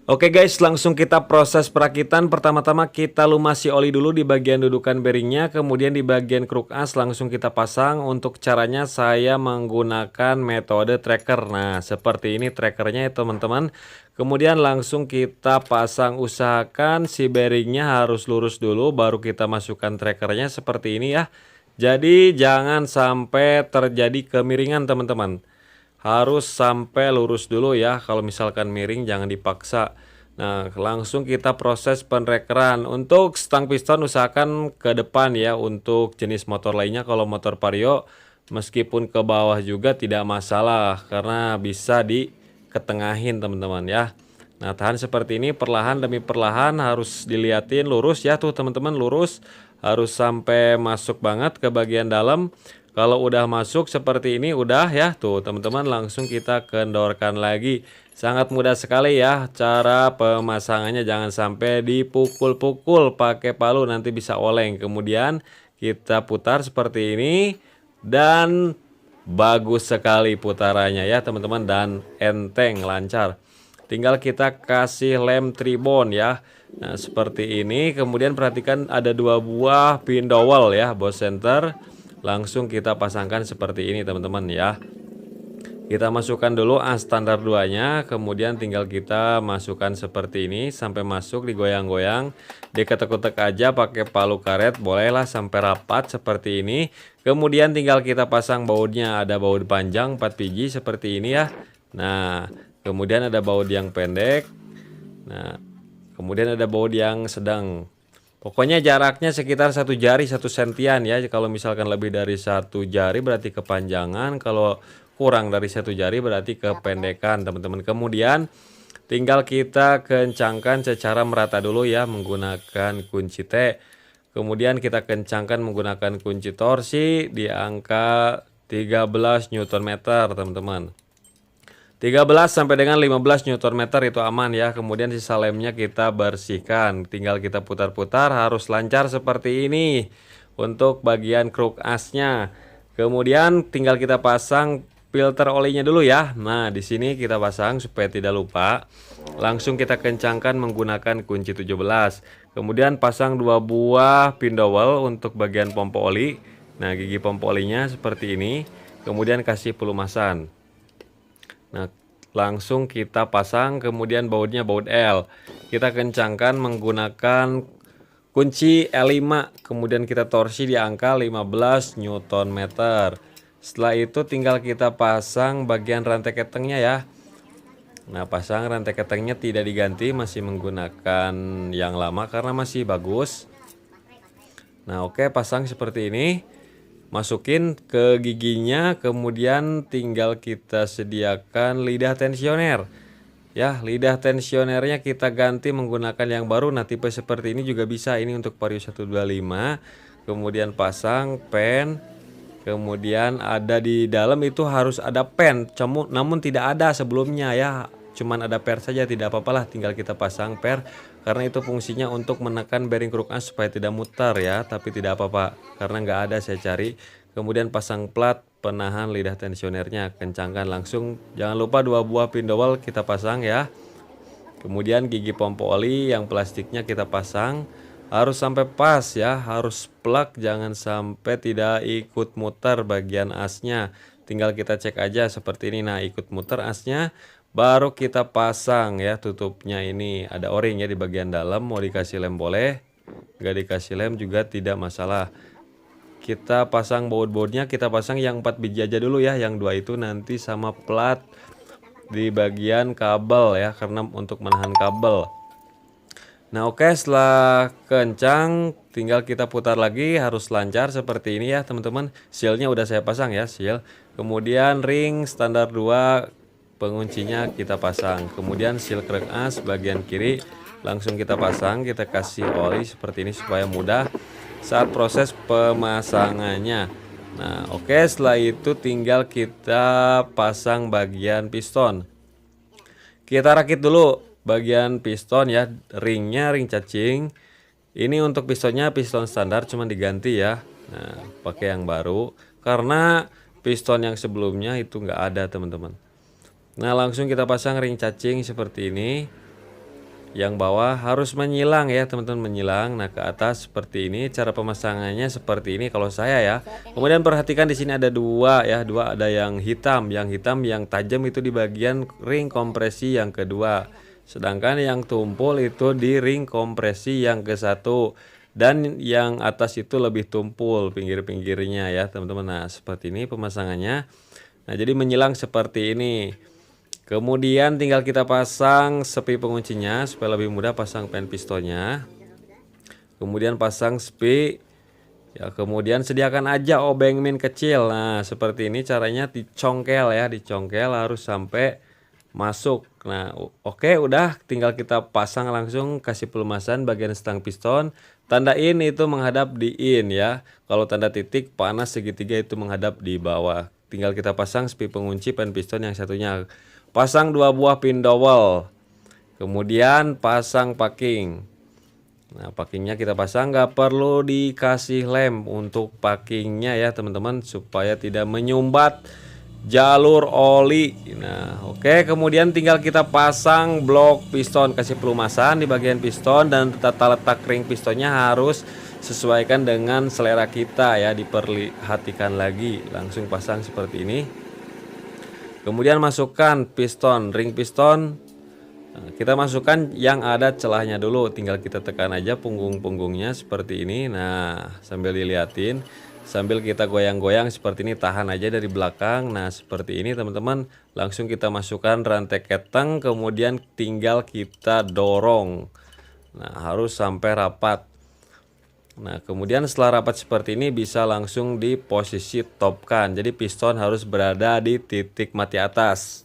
Oke guys, langsung kita proses perakitan. Pertama-tama kita lumasi oli dulu di bagian dudukan bearingnya, kemudian di bagian kruk as langsung kita pasang. Untuk caranya saya menggunakan metode tracker. Nah, seperti ini trackernya ya teman-teman. Kemudian langsung kita pasang, usahakan si bearingnya harus lurus dulu, baru kita masukkan trackernya seperti ini ya. Jadi jangan sampai terjadi kemiringan teman-teman. Harus sampai lurus dulu ya. Kalau misalkan miring jangan dipaksa. Nah, langsung kita proses penrekeran. Untuk stang piston usahakan ke depan ya. Untuk jenis motor lainnya, kalau motor Vario meskipun ke bawah juga tidak masalah, karena bisa diketengahin teman-teman ya. Nah, tahan seperti ini, perlahan demi perlahan harus diliatin lurus ya tuh teman-teman, lurus. Harus sampai masuk banget ke bagian dalam. Kalau udah masuk seperti ini udah ya tuh teman-teman, langsung kita kendorkan lagi. Sangat mudah sekali ya cara pemasangannya, jangan sampai dipukul-pukul pakai palu nanti bisa oleng. Kemudian kita putar seperti ini dan bagus sekali putarannya ya teman-teman, dan enteng lancar. Tinggal kita kasih lem tribon ya. Nah, seperti ini. Kemudian perhatikan ada 2 buah pin dowel ya, Boss Center. Langsung kita pasangkan seperti ini teman-teman ya. Kita masukkan dulu as standar 2-nya, kemudian tinggal kita masukkan seperti ini sampai masuk, digoyang-goyang, diketek-ketek aja pakai palu karet, bolehlah sampai rapat seperti ini. Kemudian tinggal kita pasang bautnya, ada baut panjang 4 biji seperti ini ya. Nah, kemudian ada baut yang pendek. Nah, kemudian ada baut yang sedang. Pokoknya jaraknya sekitar 1 jari 1 sentian ya. Kalau misalkan lebih dari 1 jari berarti kepanjangan, kalau kurang dari 1 jari berarti kependekan teman-teman. Kemudian tinggal kita kencangkan secara merata dulu ya menggunakan kunci T. Kemudian kita kencangkan menggunakan kunci torsi di angka 13 Nm teman-teman. 13 sampai dengan 15 Nm itu aman ya. Kemudian sisa lemnya kita bersihkan. Tinggal kita putar-putar, harus lancar seperti ini untuk bagian kruk asnya. Kemudian tinggal kita pasang filter olinya dulu ya. Nah, di sini kita pasang supaya tidak lupa. Langsung kita kencangkan menggunakan kunci 17. Kemudian pasang 2 buah pin dowel untuk bagian pompa oli. Nah, gigi pompa olinya seperti ini. Kemudian kasih pelumasan. Nah, langsung kita pasang, kemudian bautnya baut L. Kita kencangkan menggunakan kunci L5, kemudian kita torsi di angka 15 Nm. Setelah itu tinggal kita pasang bagian rantai ketengnya ya. Nah, pasang rantai ketengnya tidak diganti, masih menggunakan yang lama karena masih bagus. Nah, oke, pasang seperti ini. Masukin ke giginya, kemudian tinggal kita sediakan lidah tensioner ya. Lidah tensionernya kita ganti menggunakan yang baru. Nah, tipe seperti ini juga bisa, ini untuk Vario 125. Kemudian pasang pen, kemudian ada di dalam itu harus ada pen, namun tidak ada sebelumnya ya, cuman ada per saja, tidak apa-apalah, tinggal kita pasang per karena itu fungsinya untuk menekan bearing kruk as supaya tidak mutar ya, tapi tidak apa-apa karena nggak ada, saya cari. Kemudian pasang plat penahan lidah tensionernya, kencangkan langsung, jangan lupa 2 buah pin dowel kita pasang ya. Kemudian gigi pompa oli yang plastiknya kita pasang, harus sampai pas ya, harus plak, jangan sampai tidak ikut muter bagian asnya. Tinggal kita cek aja seperti ini. Nah, ikut muter asnya, baru kita pasang ya tutupnya. Ini ada o-ring ya di bagian dalam, mau dikasih lem boleh, nggak dikasih lem juga tidak masalah. Kita pasang baut-bautnya, kita pasang yang 4 biji aja dulu ya, yang 2 itu nanti sama plat di bagian kabel ya, karena untuk menahan kabel. Nah, oke, setelah kencang tinggal kita putar lagi, harus lancar seperti ini ya teman-teman. Sealnya udah saya pasang ya, seal. Kemudian ring standar 2 penguncinya kita pasang. Kemudian seal kruk as bagian kiri langsung kita pasang, kita kasih oli seperti ini supaya mudah saat proses pemasangannya. Nah, oke, setelah itu tinggal kita pasang bagian piston. Kita rakit dulu bagian piston ya, ringnya ring cacing. Ini untuk pistonnya piston standar, cuma diganti ya. Nah, pakai yang baru karena piston yang sebelumnya itu nggak ada teman-teman. Nah, langsung kita pasang ring cacing seperti ini. yang bawah harus menyilang ya teman-teman, menyilang. Nah, ke atas seperti ini. Cara pemasangannya seperti ini kalau saya ya. Kemudian perhatikan di sini ada dua ya, dua, ada yang hitam. Yang hitam yang tajam itu di bagian ring kompresi yang kedua. Sedangkan yang tumpul itu di ring kompresi yang ke satu. Dan yang atas itu lebih tumpul pinggir-pinggirnya ya teman-teman. Nah, seperti ini pemasangannya. Nah, jadi menyilang seperti ini. Kemudian tinggal kita pasang sepi penguncinya supaya lebih mudah pasang pen pistonnya. Kemudian pasang sepi. Ya, kemudian sediakan aja obeng min kecil. Nah, seperti ini caranya, dicongkel ya, dicongkel harus sampai masuk. Nah, oke, udah tinggal kita pasang langsung, kasih pelumasan bagian stang piston. Tanda in itu menghadap di in ya. Kalau tanda titik panas segitiga itu menghadap di bawah. Tinggal kita pasang sepi pengunci pen piston yang satunya. Pasang 2 buah pin dowel. Kemudian pasang packing. Nah, packingnya kita pasang, nggak perlu dikasih lem untuk packingnya ya teman-teman, supaya tidak menyumbat jalur oli. Nah, oke, kemudian tinggal kita pasang blok piston, kasih pelumasan di bagian piston, dan tata letak ring pistonnya harus sesuaikan dengan selera kita ya, diperhatikan lagi. Langsung pasang seperti ini. Kemudian masukkan piston, ring piston. Nah, kita masukkan yang ada celahnya dulu, tinggal kita tekan aja punggung-punggungnya seperti ini. Nah, sambil dilihatin, sambil kita goyang-goyang seperti ini, tahan aja dari belakang. Nah, seperti ini teman-teman, langsung kita masukkan rantai keteng, kemudian tinggal kita dorong. Nah, harus sampai rapat. Nah, kemudian setelah rapat seperti ini bisa langsung di posisi topkan. Jadi piston harus berada di titik mati atas.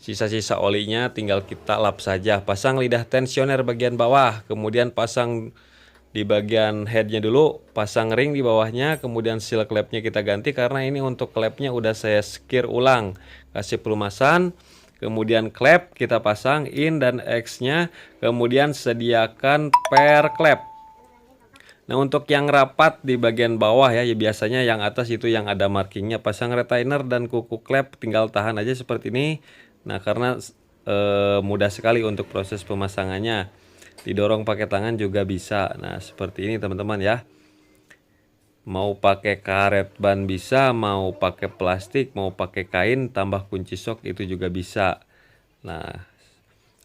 Sisa-sisa olinya tinggal kita lap saja. Pasang lidah tensioner bagian bawah, kemudian pasang di bagian headnya dulu, pasang ring di bawahnya, kemudian seal klepnya kita ganti karena ini untuk klepnya udah saya skir ulang. Kasih pelumasan, kemudian klep kita pasang in dan X nya, kemudian sediakan per klep. Nah, untuk yang rapat di bagian bawah ya, biasanya yang atas itu yang ada markingnya, pasang retainer dan kuku klep, tinggal tahan aja seperti ini. Nah, karena mudah sekali untuk proses pemasangannya, didorong pakai tangan juga bisa. Nah, seperti ini teman-teman ya. Mau pakai karet ban bisa, mau pakai plastik, mau pakai kain tambah kunci sok itu juga bisa. Nah,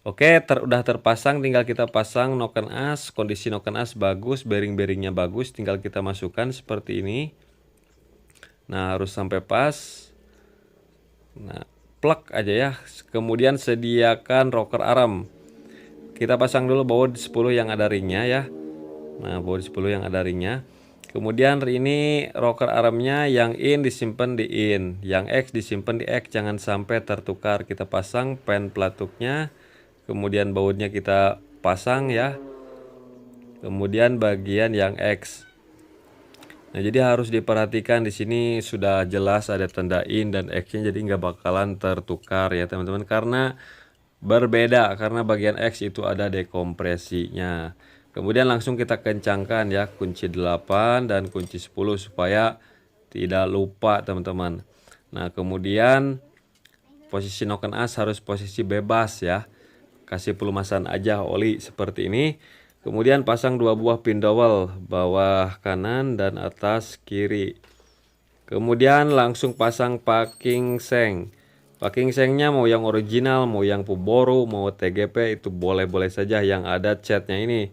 oke, udah terpasang, tinggal kita pasang noken as. Kondisi noken as bagus, bearing-bearingnya bagus, tinggal kita masukkan seperti ini. Nah, harus sampai pas. Nah, plug aja ya. Kemudian sediakan rocker arm. Kita pasang dulu baut 10 yang ada ringnya ya. Nah, baut 10 yang ada ringnya. Kemudian ini rocker armnya yang in disimpan di in, yang X disimpan di X, jangan sampai tertukar. Kita pasang pen pelatuknya, kemudian bautnya kita pasang ya. Kemudian bagian yang X. Nah, jadi harus diperhatikan, di sini sudah jelas ada tanda in dan X-nya, jadi nggak bakalan tertukar ya teman-teman, karena berbeda, karena bagian X itu ada dekompresinya. Kemudian langsung kita kencangkan ya, kunci 8 dan kunci 10 supaya tidak lupa teman-teman. Nah, kemudian posisi noken as harus posisi bebas ya. Kasih pelumasan aja oli seperti ini. Kemudian pasang 2 buah pin dowel, bawah kanan dan atas kiri. Kemudian langsung pasang packing seng. Packing sengnya mau yang original, mau yang Puboru, mau TGP, itu boleh-boleh saja yang ada catnya ini.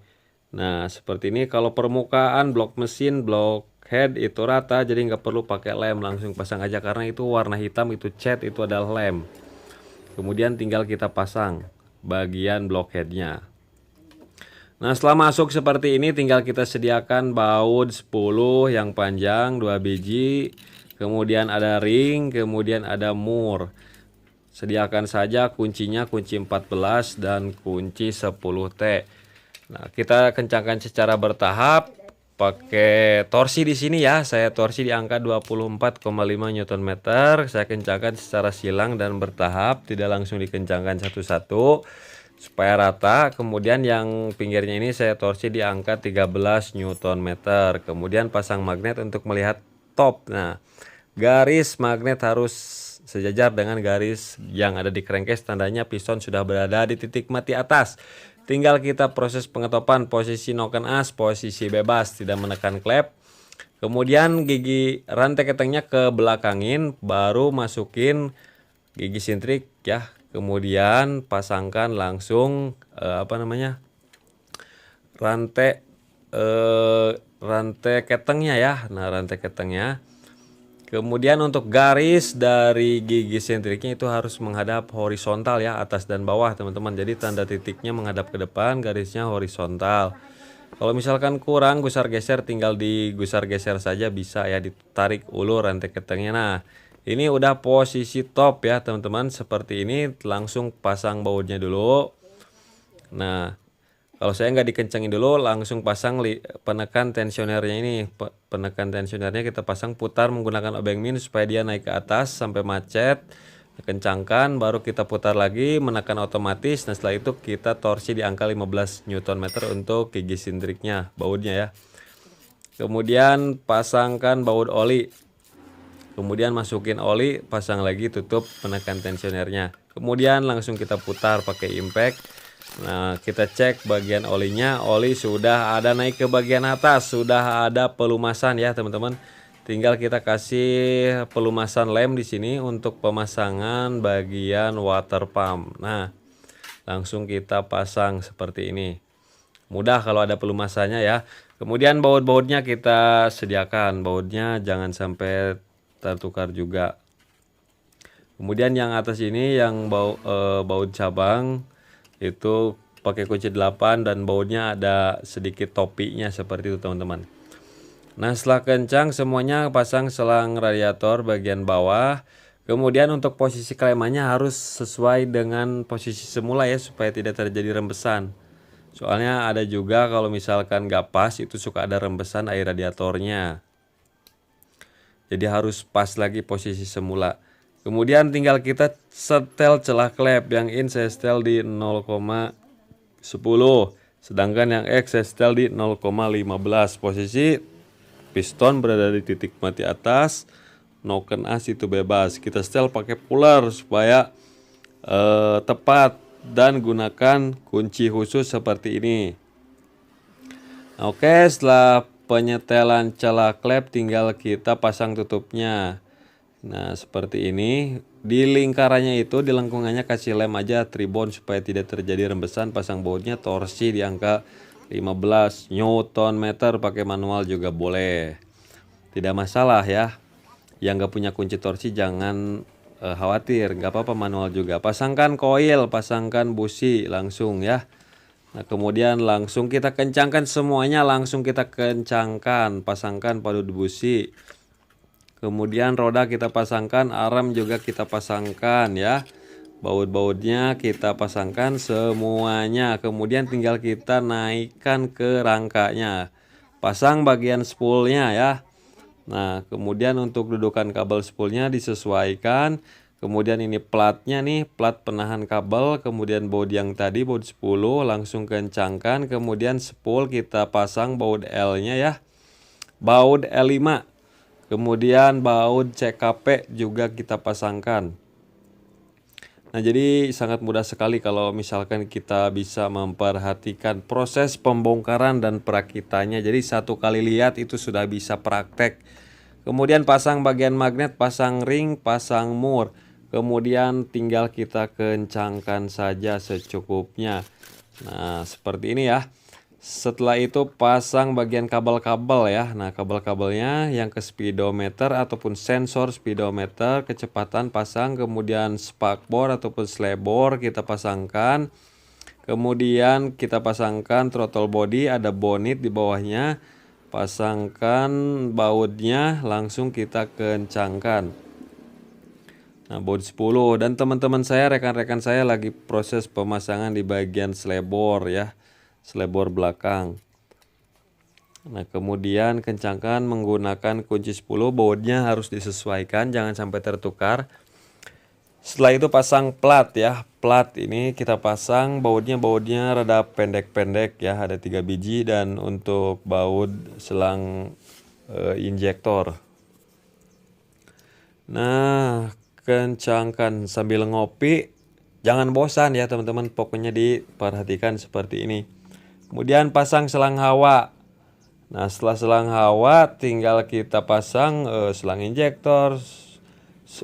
Nah, seperti ini. Kalau permukaan blok mesin, blok head itu rata, jadi nggak perlu pakai lem, langsung pasang aja karena itu warna hitam, itu cat, itu adalah lem. Kemudian tinggal kita pasang bagian blok headnya. Nah, setelah masuk seperti ini tinggal kita sediakan baut 10 yang panjang 2 biji, kemudian ada ring, kemudian ada mur. Sediakan saja kuncinya, kunci 14 dan kunci 10T. Nah, kita kencangkan secara bertahap pakai torsi di sini ya. Saya torsi di angka 24,5 Nm. Saya kencangkan secara silang dan bertahap, tidak langsung dikencangkan satu-satu supaya rata. Kemudian yang pinggirnya ini saya torsi di angka 13 Nm. Kemudian pasang magnet untuk melihat top. Nah, garis magnet harus sejajar dengan garis yang ada di crankcase, tandanya piston sudah berada di titik mati atas. tinggal kita proses pengetopan posisi noken as, posisi bebas, tidak menekan klep. Kemudian gigi rantai ketengnya ke belakangin, baru masukin gigi sintrik ya. Kemudian pasangkan langsung rantai rantai ketengnya ya. Nah, rantai ketengnya. Kemudian untuk garis dari gigi sentriknya itu harus menghadap horizontal ya, atas dan bawah teman-teman. Jadi tanda titiknya menghadap ke depan, garisnya horizontal. Kalau misalkan kurang gusar geser, tinggal digusar geser saja bisa ya, ditarik ulur rantai ketengnya. Nah, ini udah posisi top ya teman-teman, seperti ini. Langsung pasang bautnya dulu. Nah, kalau saya nggak dikencangin dulu, langsung pasang penekan tensionernya ini. Penekan tensionernya kita pasang, putar menggunakan obeng min supaya dia naik ke atas sampai macet. Kencangkan, baru kita putar lagi, menekan otomatis. Nah, setelah itu kita torsi di angka 15 Nm untuk gigi sindriknya, bautnya ya. Kemudian pasangkan baut oli. Kemudian masukin oli, pasang lagi, tutup, menekan tensionernya. Kemudian langsung kita putar pakai impact. Nah, kita cek bagian olinya, oli sudah ada naik ke bagian atas, sudah ada pelumasan ya teman-teman. Tinggal kita kasih pelumasan lem di sini untuk pemasangan bagian water pump. Nah, langsung kita pasang seperti ini. Mudah kalau ada pelumasannya ya. Kemudian baut-bautnya kita sediakan, bautnya jangan sampai tertukar juga. Kemudian yang atas ini yang baut cabang itu pakai kunci 8 dan bautnya ada sedikit topinya seperti itu teman-teman. Nah, setelah kencang semuanya pasang selang radiator bagian bawah. Kemudian untuk posisi klemannya harus sesuai dengan posisi semula ya, supaya tidak terjadi rembesan. Soalnya ada juga kalau misalkan gak pas itu suka ada rembesan air radiatornya. Jadi harus pas lagi posisi semula. Kemudian tinggal kita setel celah klep. Yang in saya setel di 0,10. Sedangkan yang X saya setel di 0,15. Posisi piston berada di titik mati atas, noken as itu bebas. Kita setel pakai puller supaya tepat, dan gunakan kunci khusus seperti ini. Oke, setelah penyetelan celah klep tinggal kita pasang tutupnya. Nah, seperti ini. Di lingkarannya itu, di lengkungannya kasih lem aja tribon supaya tidak terjadi rembesan. Pasang bautnya torsi di angka 15 Nm, pakai manual juga boleh, tidak masalah ya. Yang gak punya kunci torsi jangan khawatir, gak apa-apa, manual juga. Pasangkan koil, pasangkan busi langsung ya. Nah, kemudian langsung kita kencangkan semuanya, langsung kita kencangkan, pasangkan padu busi. Kemudian roda kita pasangkan, arm juga kita pasangkan ya. Baut-bautnya kita pasangkan semuanya. Kemudian tinggal kita naikkan ke rangkanya. Pasang bagian spoolnya ya. Nah, kemudian untuk dudukan kabel spoolnya disesuaikan. Kemudian ini platnya nih, plat penahan kabel. Kemudian baut yang tadi, baut 10, langsung kencangkan. Kemudian spool kita pasang baut L-nya ya. Baut L5. Kemudian baut CKP juga kita pasangkan. Nah, jadi sangat mudah sekali kalau misalkan kita bisa memperhatikan proses pembongkaran dan perakitannya. Jadi satu kali lihat itu sudah bisa praktek. Kemudian pasang bagian magnet, pasang ring, pasang mur. Kemudian tinggal kita kencangkan saja secukupnya. Nah, seperti ini ya. Setelah itu pasang bagian kabel-kabel ya. Nah, kabel-kabelnya yang ke speedometer ataupun sensor speedometer, kecepatan pasang. Kemudian spakbor ataupun slebor kita pasangkan. Kemudian kita pasangkan throttle body, ada bonnet di bawahnya. Pasangkan bautnya, langsung kita kencangkan. Nah, baut 10. Dan teman-teman saya, rekan-rekan saya lagi proses pemasangan di bagian slebor ya. Slebor belakang. Nah, kemudian kencangkan menggunakan kunci 10. Bautnya harus disesuaikan, jangan sampai tertukar. Setelah itu pasang plat ya. Plat ini kita pasang, bautnya rada pendek-pendek ya, ada 3 biji. Dan untuk baut selang injektor. Nah, kencangkan sambil ngopi. Jangan bosan ya teman-teman, pokoknya diperhatikan seperti ini. Kemudian pasang selang hawa. Nah, setelah selang hawa tinggal kita pasang selang injektor,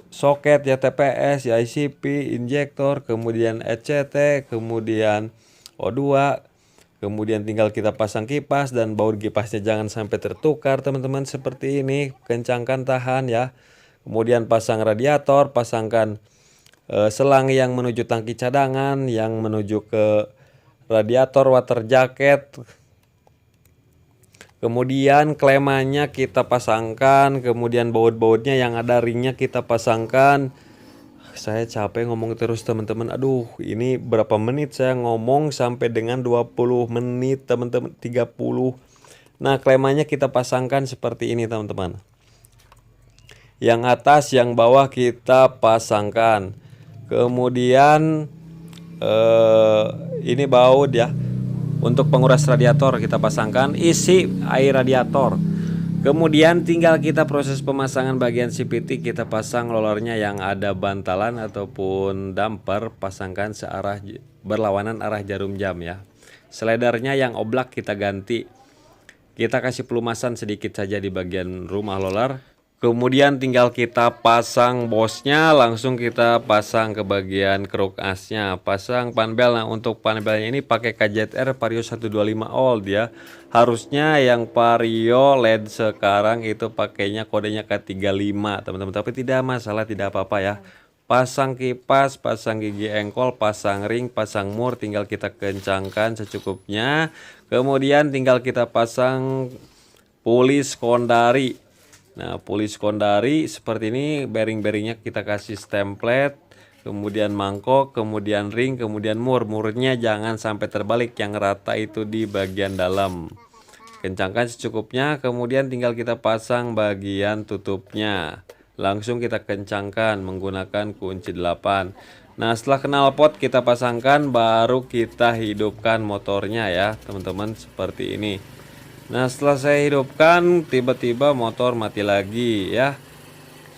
soket ya, TPS ya, ICP, injektor, kemudian ECT, kemudian O2, kemudian tinggal kita pasang kipas, dan baut kipasnya jangan sampai tertukar teman-teman, seperti ini. Kencangkan, tahan ya. Kemudian pasang radiator, pasangkan selang yang menuju tangki cadangan, yang menuju ke radiator water jacket. Kemudian klemanya kita pasangkan, kemudian baut-bautnya yang ada ringnya kita pasangkan. Saya capek ngomong terus teman-teman. Aduh, ini berapa menit saya ngomong, sampai dengan 20 menit teman-teman, 30. Nah, klemanya kita pasangkan seperti ini teman-teman. Yang atas, yang bawah kita pasangkan. Kemudian ini baut ya. Untuk penguras radiator kita pasangkan, isi air radiator. Kemudian tinggal kita proses pemasangan bagian CVT, kita pasang rollernya yang ada bantalan ataupun damper, pasangkan searah berlawanan arah jarum jam ya. Slidernya yang oblak kita ganti. Kita kasih pelumasan sedikit saja di bagian rumah roller. Kemudian tinggal kita pasang bosnya, langsung kita pasang ke bagian kruk asnya, pasang panbel. Nah, untuk panbelnya ini pakai KZR Vario 125 old ya. Harusnya yang Vario LED sekarang itu pakainya kodenya K35 teman-teman, tapi tidak masalah, tidak apa-apa ya. Pasang kipas, pasang gigi engkol, pasang ring, pasang mur, tinggal kita kencangkan secukupnya. Kemudian tinggal kita pasang pulis kondari. Nah, pulis kondari seperti ini, bearing-bearingnya kita kasih template, kemudian mangkok, kemudian ring, kemudian mur. Murnya jangan sampai terbalik, yang rata itu di bagian dalam. Kencangkan secukupnya, kemudian tinggal kita pasang bagian tutupnya. Langsung kita kencangkan menggunakan kunci 8. Nah, setelah knalpot kita pasangkan, baru kita hidupkan motornya ya teman-teman, seperti ini. Nah, setelah saya hidupkan, tiba-tiba motor mati lagi ya.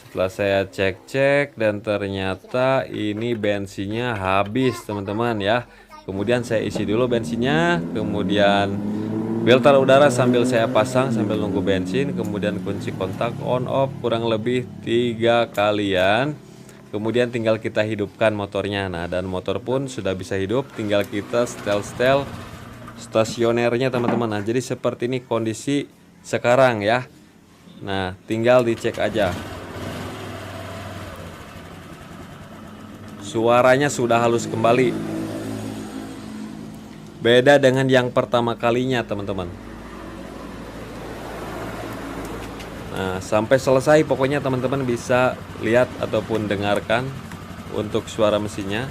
Setelah saya cek-cek, dan ternyata ini bensinnya habis teman-teman ya. Kemudian saya isi dulu bensinnya, kemudian filter udara sambil saya pasang sambil nunggu bensin, kemudian kunci kontak on off kurang lebih 3 kalian. Kemudian tinggal kita hidupkan motornya. Nah, dan motor pun sudah bisa hidup, tinggal kita setel stasionernya teman-teman. Nah, jadi seperti ini kondisi sekarang ya. Nah, tinggal dicek aja. Suaranya sudah halus kembali. Beda dengan yang pertama kalinya teman-teman. Nah, sampai selesai pokoknya teman-teman bisa lihat ataupun dengarkan untuk suara mesinnya.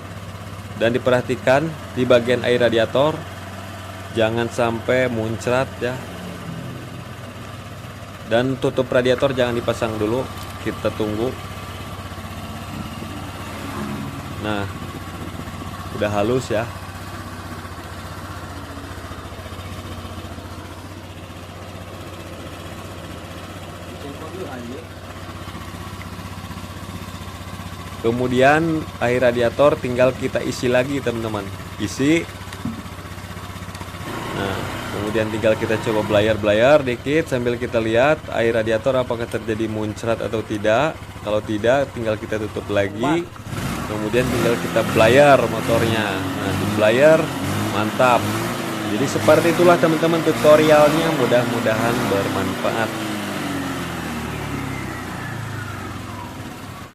Dan diperhatikan di bagian air radiator, jangan sampai muncrat ya. Dan tutup radiator jangan dipasang dulu, kita tunggu. Nah, udah halus ya. Kemudian air radiator tinggal kita isi lagi teman-teman. Isi. Nah, kemudian tinggal kita coba belayar dikit sambil kita lihat air radiator apakah terjadi muncrat atau tidak. Kalau tidak, tinggal kita tutup lagi. Kemudian tinggal kita belayar motornya. Nah, di belayar mantap. Jadi seperti itulah teman-teman tutorialnya, mudah-mudahan bermanfaat.